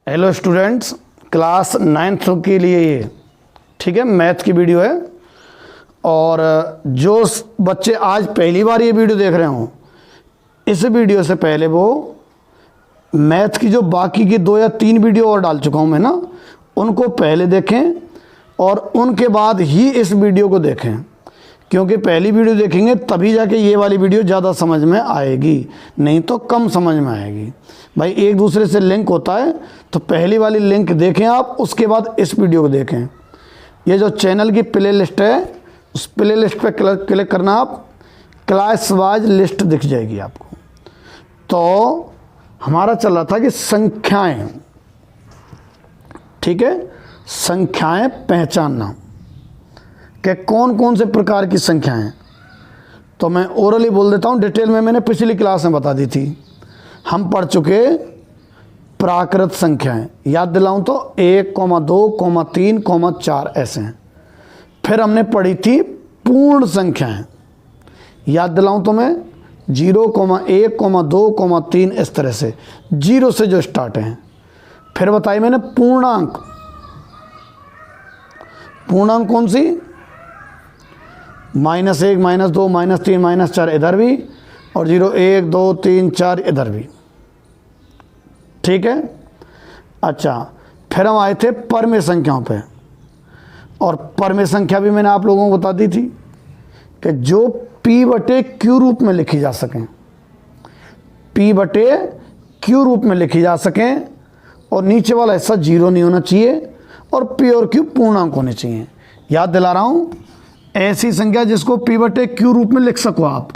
Hello students, class 9th के लिए ये ठीक है मैथ की वीडियो है। और जो बच्चे आज पहली बार ये वीडियो देख रहे हों, इस वीडियो से पहले वो मैथ की जो बाकी की 2 या 3 वीडियो और डाल चुका हूँ मैं ना, उनको पहले देखें और उनके बाद ही इस वीडियो को देखें, क्योंकि पहली वीडियो देखेंगे तभी जाके ये वाली वीडियो ज़्यादा समझ में आएगी, नहीं तो कम समझ में आएगी। भाई एक दूसरे से लिंक होता है, तो पहली वाली लिंक देखें आप, उसके बाद इस वीडियो को देखें। ये जो चैनल की प्ले लिस्ट है, उस प्ले लिस्ट पे क्लिक करना, आप क्लास वाइज लिस्ट दिख जाएगी आपको। तो हमारा चल रहा था कि संख्याएं, ठीक है, संख्याएं पहचानना कि कौन कौन से प्रकार की संख्याएं हैं। तो मैं ओरली बोल देता हूँ, डिटेल में मैंने पिछली क्लास में बता दी थी। हम पढ़ चुके प्राकृत संख्याएं, याद दिलाऊं तो 1, 2, 3, 4 ऐसे हैं। फिर हमने पढ़ी थी पूर्ण संख्याएं, याद दिलाऊं तो मैं 0, 1, 2, 3 इस तरह से, 0 से जो स्टार्ट हैं। फिर बताई मैंने पूर्णांक। पूर्णांक कौन सी? -1, -2, -3, -4 इधर भी, और 0, 1, 2, 3, 4 इधर भी, ठीक है। अच्छा, फिर हम आए थे परमेय संख्याओं पे, और परमेय संख्या भी मैंने आप लोगों को बता दी थी कि जो P/Q रूप में लिखी जा सकें, P/Q रूप में लिखी जा सकें, और नीचे वाला हिस्सा 0 नहीं होना चाहिए, और P और Q पूर्णांक होने चाहिए। याद दिला रहा हूँ, ऐसी संख्या जिसको P/Q रूप में लिख सको, आप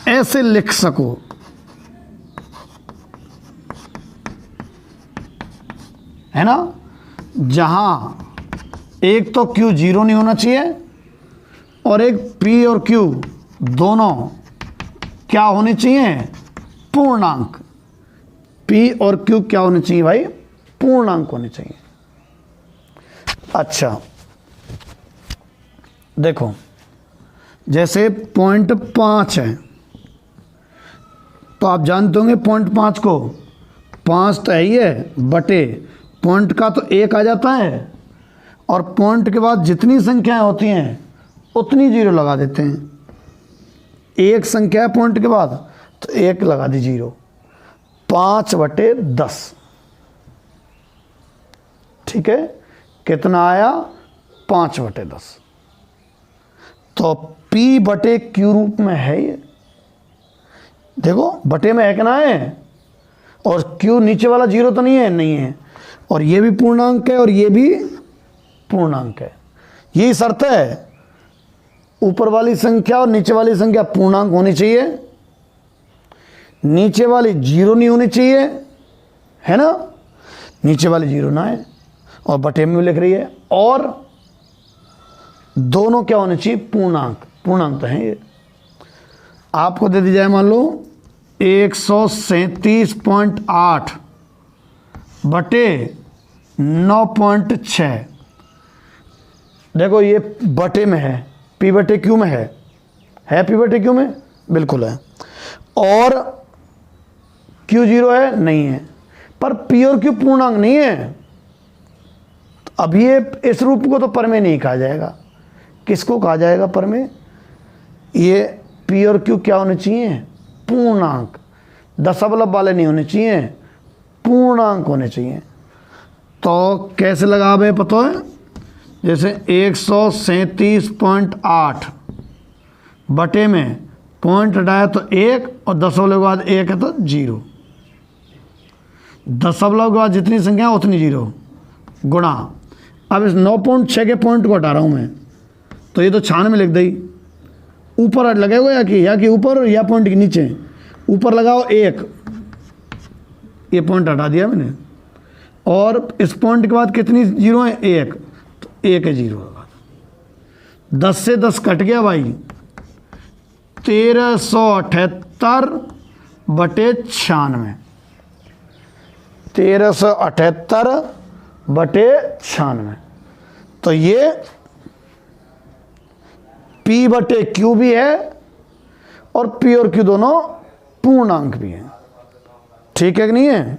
ऐसे लिख सको, है ना, जहां एक तो Q 0 नहीं होना चाहिए, और एक P और Q दोनों क्या होने चाहिए? पूर्णांक। P और Q क्या होने चाहिए भाई? पूर्णांक होने चाहिए। अच्छा देखो, जैसे 0.5 है, तो आप जानते होंगे 0.5 को, 5 तो है ही है, बटे पॉइंट का तो 1 आ जाता है, और पॉइंट के बाद जितनी संख्याएं होती हैं उतनी 0 लगा देते हैं। एक संख्या है पॉइंट के बाद, तो 1 लगा दी 0। 5/10, ठीक है, कितना आया? 5/10। तो P/Q रूप में है ये, देखो बटे में है कितना है, और Q नीचे वाला 0 तो नहीं है, नहीं है, और ये भी पूर्णांक है और ये भी पूर्णांक है। यही शर्त है, ऊपर वाली संख्या और नीचे वाली संख्या पूर्णांक होनी चाहिए, नीचे वाली 0 नहीं होनी चाहिए, है ना, नीचे वाली 0 ना है, और बटे में भी लिख रही है, और दोनों क्या होने चाहिए? पूर्णांक। पूर्णांक तो है ये। आपको दे दी जाए मान लो 137.8 बटे 9.6, देखो ये बटे में है, P/Q में है P/Q में, बिल्कुल है, और Q 0 है, नहीं है, पर P और Q पूर्णांक नहीं है। तो अब ये इस रूप को तो परमेय नहीं कहा जाएगा। किसको कहा जाएगा परमेय? ये P और Q क्या होने चाहिए? पूर्णांक। दशमलव वाले नहीं होने चाहिए, पूर्णांक होने चाहिए। तो कैसे लगा भाई पता है? जैसे 137.8 बटे में पॉइंट हटाया तो 1, और दशमलव के बाद 1 है तो 0। दशमलव के बाद जितनी संख्या उतनी 0 गुणा। अब इस 9.6 के पॉइंट को हटा रहा हूँ मैं, तो ये तो 96 में लिख दी। ऊपर लगेगा या कि ऊपर या पॉइंट के नीचे? ऊपर लगाओ 1, ये पॉइंट हटा दिया मैंने, और इस पॉइंट के बाद कितनी 0 है? 1, तो 1 है 0 लगा। 10 से 10 कट गया भाई, 1378 बटे 96, 1378 बटे 96। तो ये P/Q भी है, और P और Q दोनों पूर्णांक भी हैं, ठीक है कि नहीं है?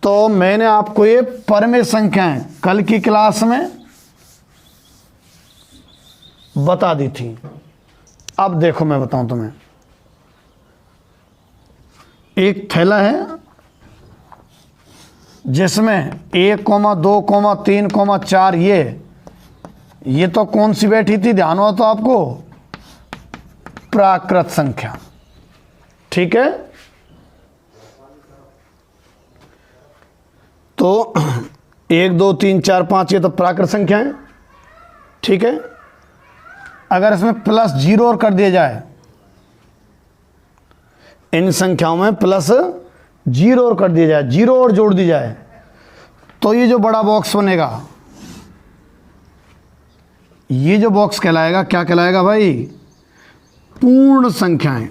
तो मैंने आपको ये परमेय संख्याएं कल की क्लास में बता दी थी। अब देखो मैं बताऊं तुम्हें, एक थैला है जिसमें 1, 2, 3, 4 ये तो कौन सी बैठी थी, ध्यान हो तो आपको, प्राकृत संख्या। ठीक है, तो 1, 2, 3, 4, 5 ये तो प्राकृत संख्या है। ठीक है, अगर इसमें +0 और कर दिया जाए, इन संख्याओं में +0 और कर दिया जाए, 0 और जोड़ दी जाए, तो ये जो बड़ा बॉक्स बनेगा, ये जो बॉक्स कहलाएगा, क्या कहलाएगा भाई, पूर्ण संख्याएं।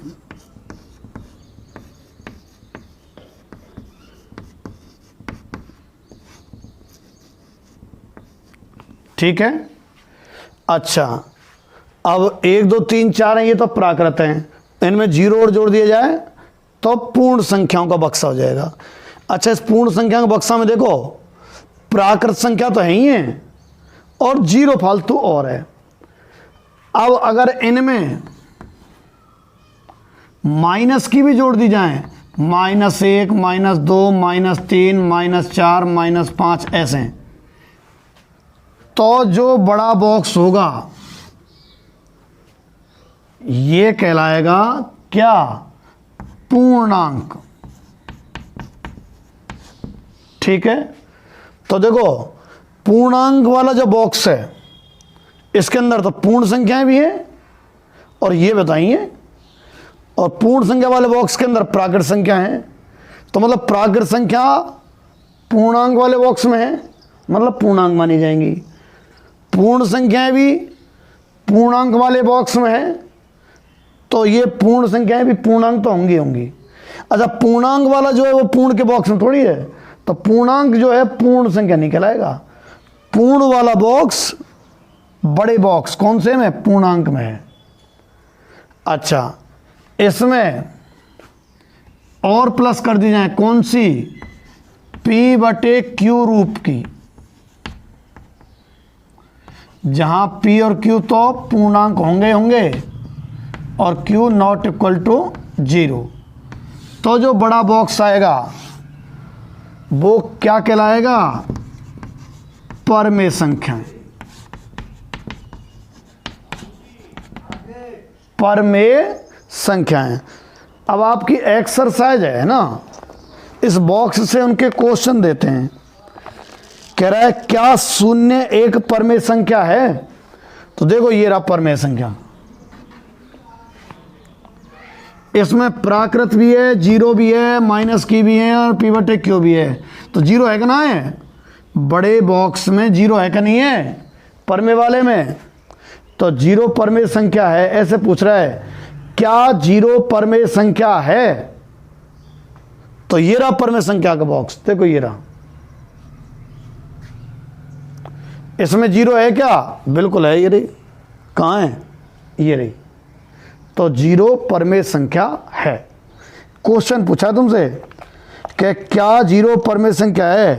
ठीक है, अच्छा, अब 1, 2, 3, 4 है, ये तो प्राकृत हैं, इनमें 0 और जोड़ दिया जाए तो पूर्ण संख्याओं का बक्सा हो जाएगा। अच्छा, इस पूर्ण संख्या के बक्सा में देखो, प्राकृत संख्या तो है ही है और 0 फालतू और है। अब अगर इनमें माइनस की भी जोड़ दी जाए, -1, -2, -3, -4, -5 ऐसे, तो जो बड़ा बॉक्स होगा ये कहलाएगा क्या, पूर्णांक। ठीक है, तो देखो पूर्णांक वाला जो बॉक्स है इसके अंदर तो पूर्ण संख्याएं भी हैं और ये बताइए, और पूर्ण संख्या वाले बॉक्स के अंदर प्राकृत संख्या है, तो मतलब प्राकृत संख्या पूर्णांक वाले बॉक्स में है, मतलब पूर्णांक मानी जाएंगी। पूर्ण संख्याएं भी पूर्णांक वाले बॉक्स में है, तो ये पूर्ण संख्याएं भी पूर्णांक तो होंगी। अच्छा, पूर्णांक वाला जो है वो पूर्ण के बॉक्स में थोड़ी है, तो पूर्णांक जो है पूर्ण संख्या नहीं कहलाएगा। पूर्ण वाला बॉक्स बड़े बॉक्स कौन से में, पूर्णांक में है। अच्छा, इसमें और प्लस कर दी जाए, कौन सी, P/Q रूप की, जहां P और Q तो पूर्णांक होंगे और Q ≠ 0, तो जो बड़ा बॉक्स आएगा वो क्या कहलाएगा, परमेय संख्या। परमेय संख्याएं। अब आपकी एक्सरसाइज है ना, इस बॉक्स से उनके क्वेश्चन देते हैं। कह रहा है क्या 0 एक परमेय संख्या है, तो देखो ये रहा परमेय संख्या, इसमें प्राकृत भी है, 0 भी है, माइनस की भी है और P/Q भी है, तो 0 है कि ना है, बड़े बॉक्स में 0 है कि नहीं है, परमेय वाले में, तो 0 परमेय संख्या है। ऐसे पूछ रहा है क्या 0 परमेय संख्या है, तो ये रहा परमेय संख्या का बॉक्स, देखो ये रहा, इसमें 0 है क्या, बिल्कुल है, ये रही, कहाँ है, ये रही, तो 0 परमेय संख्या है। क्वेश्चन पूछा तुमसे कि क्या 0 परमेय संख्या है,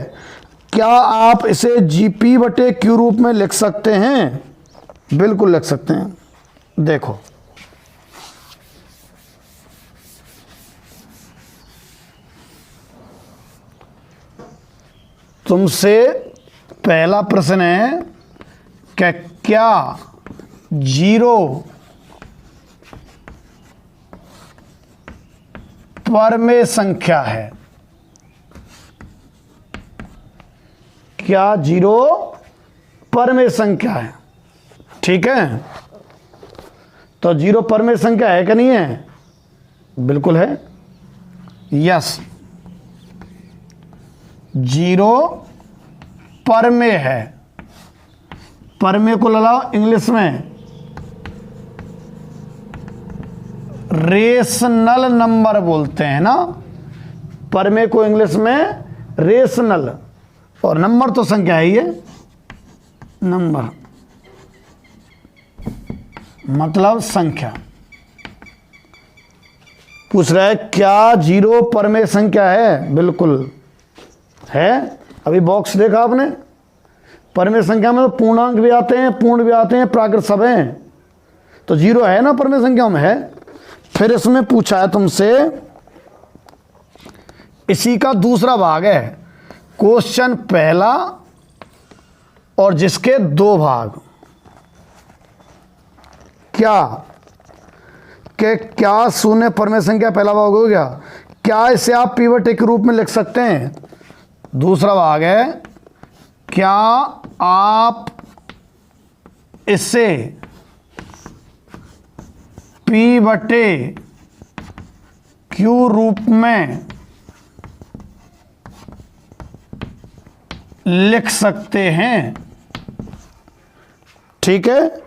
क्या आप इसे P/Q रूप में लिख सकते हैं, बिल्कुल लिख सकते हैं। देखो तुमसे पहला प्रश्न है कि क्या 0 परमेय संख्या है, क्या 0 परमेय संख्या है। ठीक है, तो 0 परमेय संख्या है कि नहीं है, बिल्कुल है, यस, 0 परमेय है। परमेय को लगाओ इंग्लिश में रेशनल नंबर बोलते हैं ना, परमेय को इंग्लिश में रेशनल, और नंबर तो संख्या है, ये नंबर मतलब संख्या। पूछ रहा है क्या 0 परमेय संख्या है, बिल्कुल है। अभी बॉक्स देखा आपने, परमेय संख्या में तो पूर्णांक भी आते हैं, पूर्ण भी आते हैं, प्राकृत सब हैं, तो 0 है ना परमेय संख्या में है। फिर इसमें पूछा है तुमसे, इसी का दूसरा भाग है, क्वेश्चन पहला और जिसके 2 भाग। क्या शून्य परमेय संख्या पहला भाग हो गया? क्या इसे आप पिवट के रूप में लिख सकते हैं? दूसरा भाग है, क्या आप इसे P/Q रूप में लिख सकते हैं? ठीक है,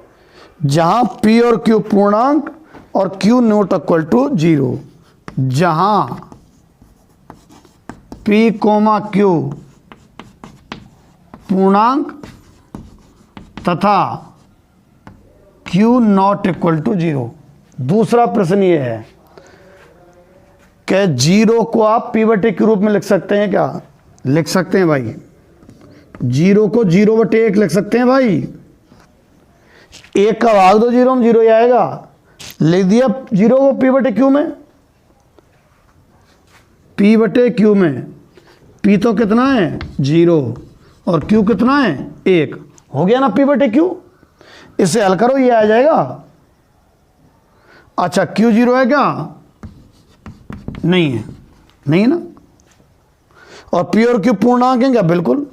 जहां P और Q पूर्णांक और Q नॉट इक्वल टू 0, जहां P, Q पूर्णांक तथा Q नॉट इक्वल टू 0। दूसरा प्रश्न ये है कि 0 को आप P/Q रूप में लिख सकते हैं क्या? लिख सकते हैं भाई। 0 को 0/1 लिख सकते हैं भाई। 1 का भाग दो 0 में, 0 ही आएगा। लिख दिया 0 को P/Q में, P/Q में P तो कितना है 0 और Q कितना है 1, हो गया ना P/Q। इसे हल करो, ये आ जाएगा। अच्छा, Q 0 है क्या? नहीं है, नहीं है ना। और P और Q पूर्णांक है क्या? बिल्कुल।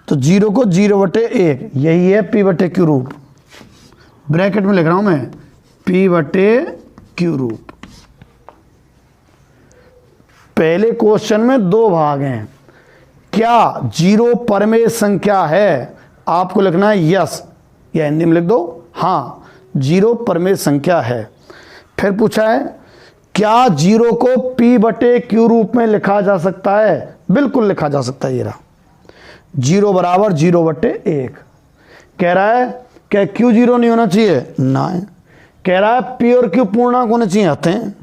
तो 0 को 0/1, यही है P/Q रूप। ब्रैकेट में लिख रहा हूं मैं, P/Q रूप। पहले क्वेश्चन में 2 भाग हैं। क्या 0 परमेय संख्या है? आपको लिखना है यस, या हिंदी में लिख दो हाँ, 0 परमेय संख्या है। फिर पूछा है, क्या 0 को P/Q रूप में लिखा जा सकता है? बिल्कुल लिखा जा सकता है। ये रहा 0 बराबर 0/1। कह रहा है क्या Q 0 नहीं होना चाहिए? ना है। कह रहा है P और Q पूर्णांक होने चाहिए? आते हैं,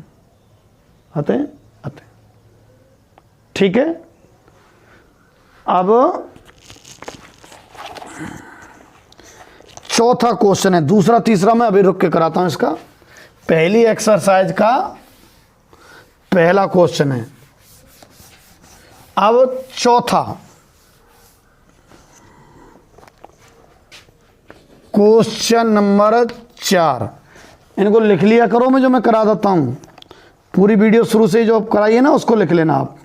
आते हैं, आते हैं। ठीक है, अब चौथा क्वेश्चन है। दूसरा तीसरा मैं अभी रुक के कराता हूं इसका। पहली एक्सरसाइज का पहला क्वेश्चन है। अब चौथा क्वेश्चन नंबर 4, इनको लिख लिया करो, मैं जो मैं करा देता हूं। पूरी वीडियो शुरू से जो कराई है ना उसको लिख लेना आप।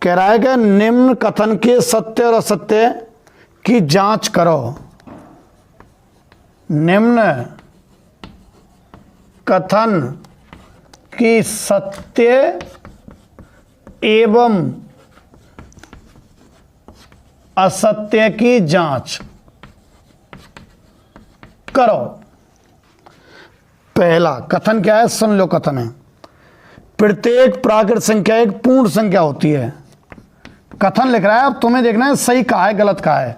कह रहा है कि निम्न कथन के सत्य और असत्य की जांच करो। निम्न कथन की सत्य एवं असत्य की जांच करो। पहला कथन क्या है? सुन लो, कथन है, प्रत्येक प्राकृत संख्या एक पूर्ण संख्या होती है। कथन लिख रहा है, अब तुम्हें देखना है सही कहा है गलत कहा है।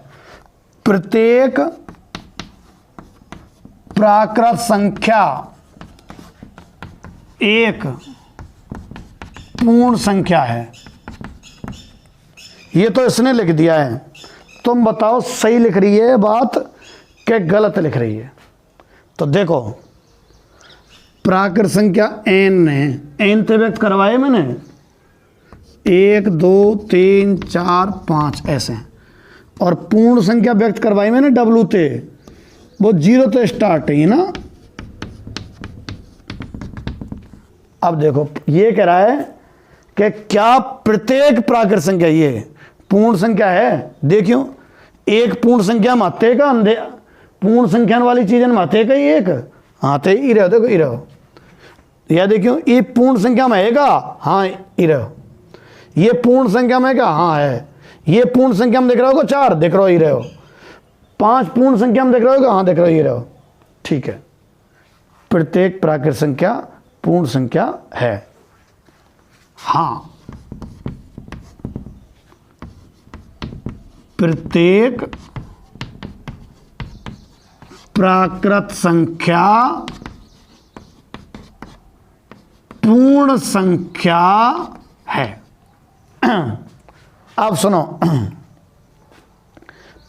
प्रत्येक प्राकृत संख्या एक पूर्ण संख्या है। ये तो इसने लिख दिया है, तुम बताओ सही लिख रही है बात कि गलत लिख रही है। तो देखो, प्राकृत संख्या n है, n से व्यक्त करवाए मैंने 1 2 3 4 5 ऐसे, और पूर्ण संख्या व्यक्त करवाई मैंने W से, वो 0 से स्टार्ट है ना। अब देखो ये कह रहा है कि क्या प्रत्येक प्राकृत संख्या ये पूर्ण संख्या है? देखियो, एक पूर्ण संख्या में आते का अंधे पूर्ण संख्या वाली चीजें में आते का एक आते ही रहो। देखो ये रहो, या देखियो ये पूर्ण संख्या में है का? हाँ ये रहो। ये पूर्ण संख्या में का? हाँ है। ये पूर्ण संख्या में देख रहे हो 4, देख रहे हो ये रहो। 5 पूर्ण संख्या में देख रहे हो? हाँ देख रहे हो ये रहो। ठीक है, प्रत्येक प्राकृत संख्या पूर्ण संख्या है। हाँ, प्रत्येक प्राकृत संख्या पूर्ण संख्या है। अब सुनो,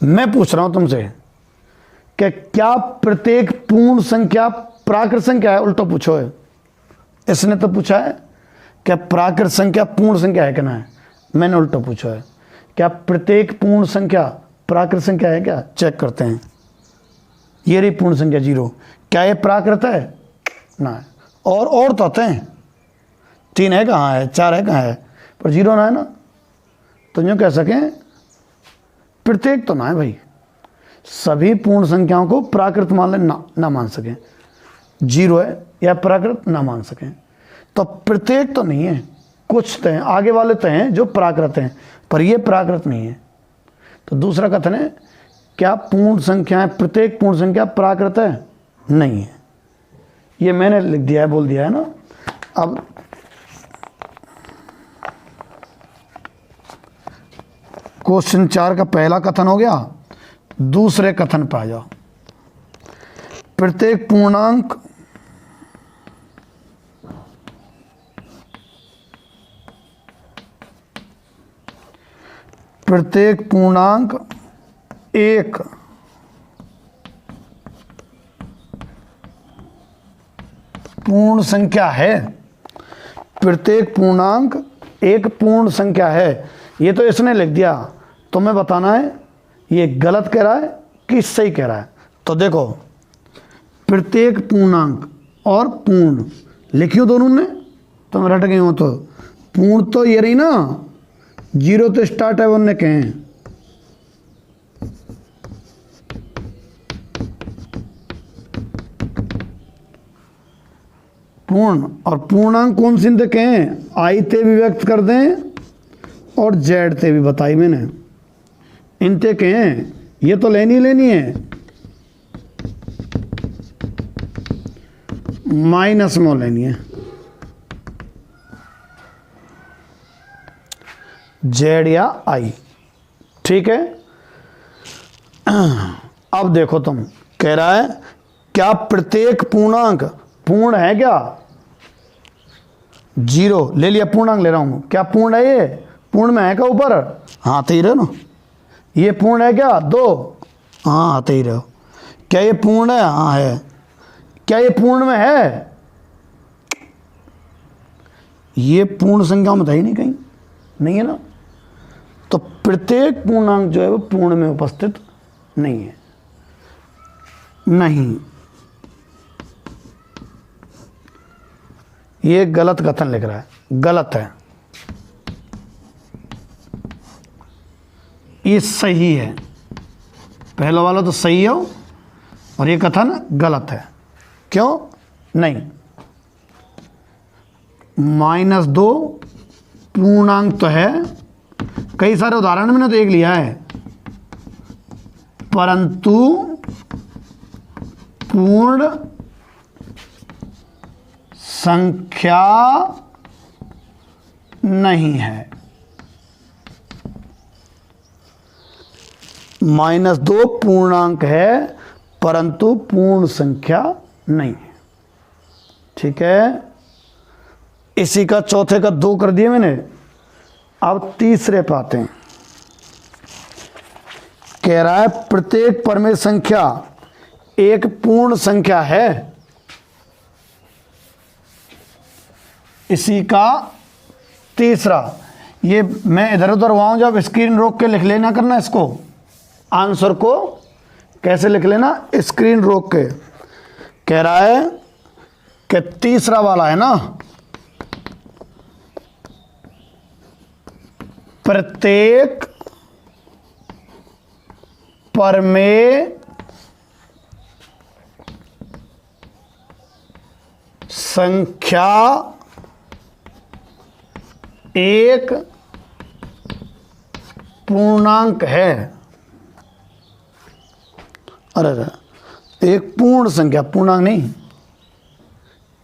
मैं पूछ रहा हूं तुमसे कि क्या प्रत्येक पूर्ण संख्या प्राकृत संख्या है? उल्टा पूछो है। इसने तो पूछा है क्या प्राकृत संख्या पूर्ण संख्या है, कहना है। मैंने उल्टा पूछा है क्या प्रत्येक पूर्ण संख्या प्राकृत संख्या है क्या? चेक करते हैं। ये रही पूर्ण संख्या 0, क्या ये प्राकृत है? ना। और तो आते हैं, 3 है कहाँ है, 4 है कहाँ है, पर 0 ना है ना। तो यूँ कह सकें प्रत्येक तो ना है भाई, सभी पूर्ण संख्याओं को प्राकृत मान लें ना मान सकें, 0 है या प्राकृत ना मान सकें। तो प्रत्येक तो नहीं है, कुछ तो हैं, आगे वाले तो हैं जो प्राकृत हैं, पर ये प्राकृत नहीं है। तो दूसरा कथन है क्या पूर्ण संख्याएं, प्रत्येक पूर्ण संख्या प्राकृत है? नहीं है। ये मैंने लिख दिया है, बोल दिया है ना। अब क्वेश्चन 4 का पहला कथन हो गया। दूसरे कथन पे आ जाओ। प्रत्येक पूर्णांक एक पूर्ण संख्या है। प्रत्येक पूर्णांक एक पूर्ण संख्या है। ये तो इसने लिख दिया, तुम्हें बताना है ये गलत कह रहा है कि सही कह रहा है। तो देखो, प्रत्येक पूर्णांक और पूर्ण लिखियो दोनों ने, तुम रट गए हो। तो पूर्ण तो ये रही ना, 0 तो स्टार्ट है, उनने कहे पूर्ण। और पूर्णांक कौन सी थे कहें? आई ते भी व्यक्त कर दें और जेड ते भी बताई मैंने। इनते कहें ये तो लेनी है, माइनस में लेनी है, जेड या आई। ठीक है। अब देखो, तुम कह रहा है क्या प्रत्येक पूर्णांक पूर्ण है क्या? 0 ले लिया, पूर्णांक ले रहा हूं। क्या पूर्ण है ये? पूर्ण में है क्या ऊपर? हाँ आते ही रहो ना। ये पूर्ण है क्या? 2, हाँ आते ही रहो। क्या ये पूर्ण है? हाँ है। क्या ये पूर्ण में है? ये पूर्ण संख्या में था ही नहीं, कहीं नहीं है ना। तो प्रत्येक पूर्णांक जो है वो पूर्ण में उपस्थित नहीं है। नहीं, ये गलत कथन लिख रहा है, गलत है। ये सही है, पहला वाला तो सही है और ये कथन गलत है। क्यों? नहीं, -2 पूर्णांक तो है, कई सारे उदाहरण मैंने तो एक लिया है, परंतु पूर्ण संख्या नहीं है। -2 पूर्णांक है परंतु पूर्ण संख्या नहीं है। ठीक है। इसी का चौथे का 2 कर दिए मैंने। अब तीसरे पे आते हैं। कह रहा है प्रत्येक परमेय संख्या एक पूर्ण संख्या है। इसी का तीसरा, ये मैं इधर उधर हुआ हूं, जब स्क्रीन रोक के लिख लेना करना इसको, आंसर को कैसे लिख लेना, स्क्रीन रोक के। कह रहा है कि तीसरा वाला है ना, प्रत्येक परमेय संख्या एक पूर्णांक है। अरे एक पूर्ण संख्या, पूर्णांक नहीं,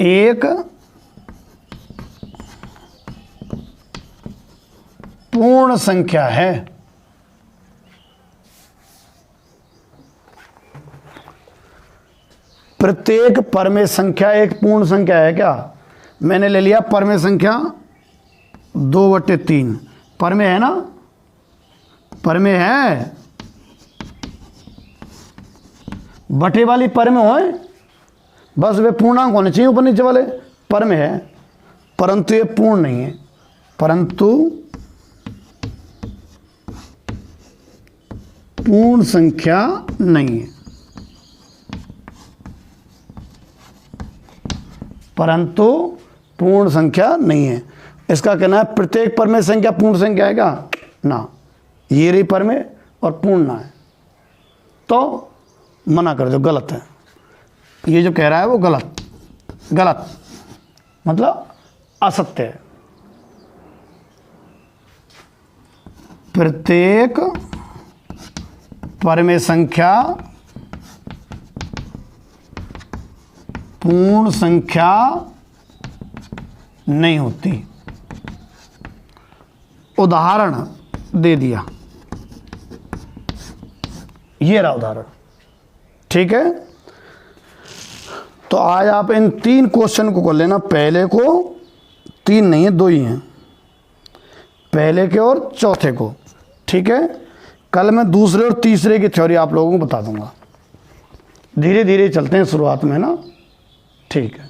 एक पूर्ण संख्या है। प्रत्येक परमेय संख्या एक पूर्ण संख्या है क्या? मैंने ले लिया परमेय संख्या 2/3, परमेय है ना, परमेय है, बटे वाली परमेय हो, बस वे पूर्णांक होने चाहिए ऊपर नीचे वाले, परमेय है, परंतु ये पूर्ण नहीं है, परंतु पूर्ण संख्या नहीं है, परंतु पूर्ण संख्या नहीं है। इसका कहना है प्रत्येक परमेय संख्या पूर्ण संख्या है क्या? ना, ये रही परमेय और पूर्ण ना है, तो मना कर दो, गलत है। ये जो कह रहा है वो गलत, गलत मतलब असत्य है। प्रत्येक परमेय संख्या पूर्ण संख्या नहीं होती। उदाहरण दे दिया, ये रहा उदाहरण, ठीक है। तो आज आप इन 3 क्वेश्चन को कर लेना, पहले को, 3 नहीं है 2 ही हैं, पहले के और चौथे को, ठीक है। कल मैं दूसरे और तीसरे की थ्योरी आप लोगों को बता दूंगा, धीरे धीरे चलते हैं शुरुआत में ना, ठीक है।